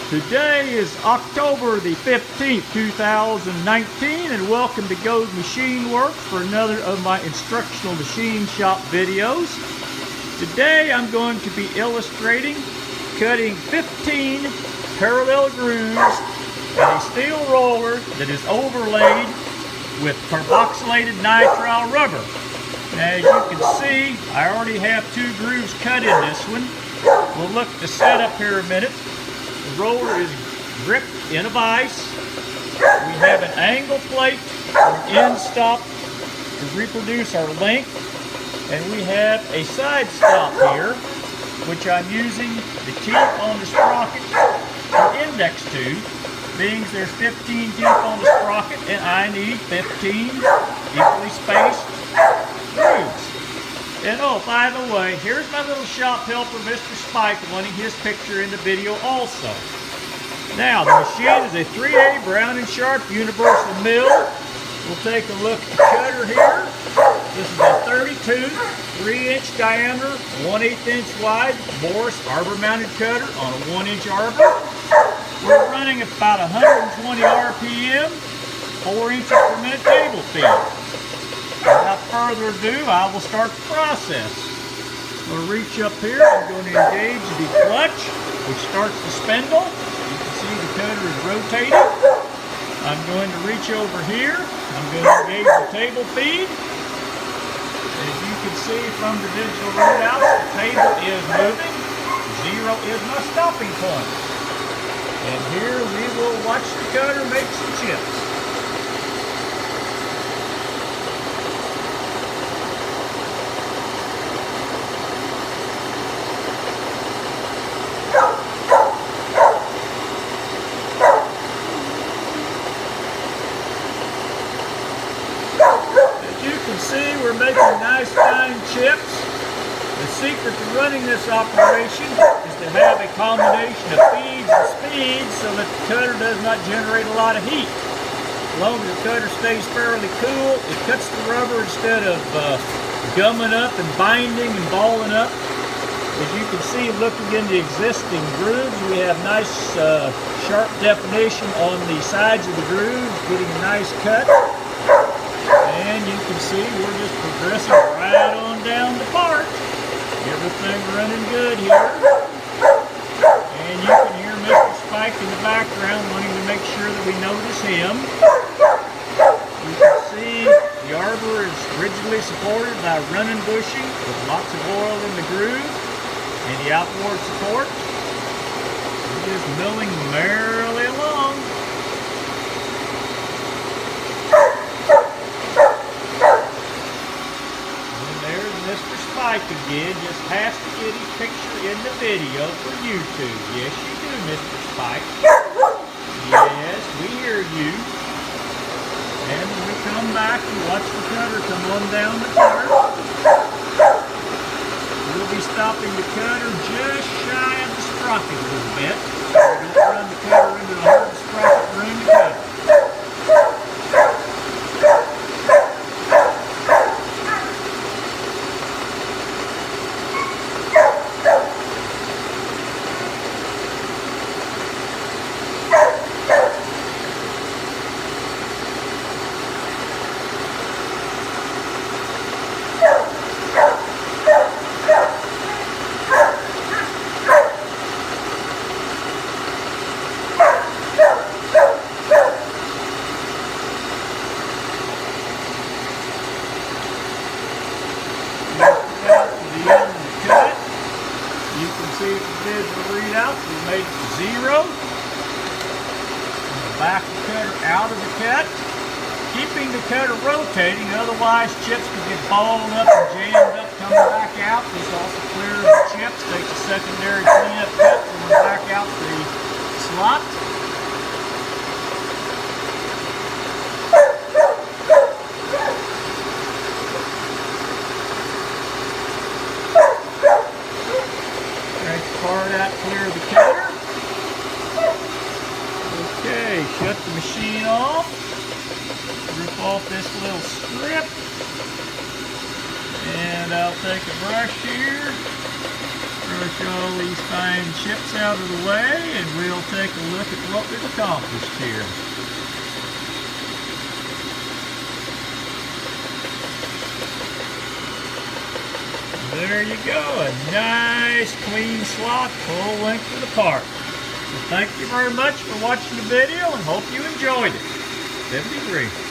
Today is October the 15th, 2019, and welcome to Go Machine Works for another of my instructional machine shop videos. Today I'm going to be illustrating cutting 15 parallel grooves in a steel roller that is overlaid with carboxylated nitrile rubber. As you can see, I already have 2 grooves cut in this one. We'll look at the setup here in a minute. The roller is gripped in a vise. We have an angle plate for an end stop to reproduce our length. And we have a side stop here, which I'm using the teeth on the sprocket to index to, being there's 15 teeth on the sprocket and I need 15 equally spaced grooves. And oh, by the way, here's my little shop helper, Mr. Spike, wanting his picture in the video also. Now, the machine is a 3A Brown Sharpe universal mill. We'll take a look at the cutter here. This is a 32, 3-inch diameter, 1/8 inch wide Morse arbor-mounted cutter on a 1-inch arbor. We're running at about 120 RPM, 4 inches per minute table speed. Without further ado, I will start the process. I'm going to reach up here. I'm going to engage the clutch, which starts the spindle. You can see the cutter is rotating. I'm going to reach over here. I'm going to engage the table feed. As you can see from the digital readouts, the table is moving. 0 is my stopping point. And here we will watch the cutter make some chips. See, we're making nice fine chips. The secret to running this operation is to have a combination of feeds and speeds so that the cutter does not generate a lot of heat. As long as the cutter stays fairly cool, it cuts the rubber instead of gumming up and binding and balling up. As you can see, looking in the existing grooves, we have nice sharp definition on the sides of the grooves, getting a nice cut. And you can see we're just progressing right on down the part. Everything running good here. And you can hear Mr. Spike in the background wanting to make sure that we notice him. You can see the arbor is rigidly supported by running bushing with lots of oil in the groove and the outboard support. We're just milling merrily along. Mr. Spike again just has to get his picture in the video for YouTube. Yes, you do, Mr. Spike. Yes, we hear you. And when we come back, you watch the cutter come on down the cutter. We'll be stopping the cutter just shy of the sprocket a little bit. We don't run the cutter into the hard sprocket during the cutter. You can see from the digital readouts we made 0. And back the cutter out of the cut, keeping the cutter rotating, otherwise chips could get balled up and jammed up coming back out. This also clears the chips, takes a secondary cleanup cut, and then back out the slot. Part out, clear the cutter. Okay, shut the machine off. Rip off this little strip. And I'll take a brush here, brush all these fine chips out of the way, and we'll take a look at what we've accomplished here. There you go, a nice clean slot full length of the part. So thank you very much for watching the video and hope you enjoyed it. 73.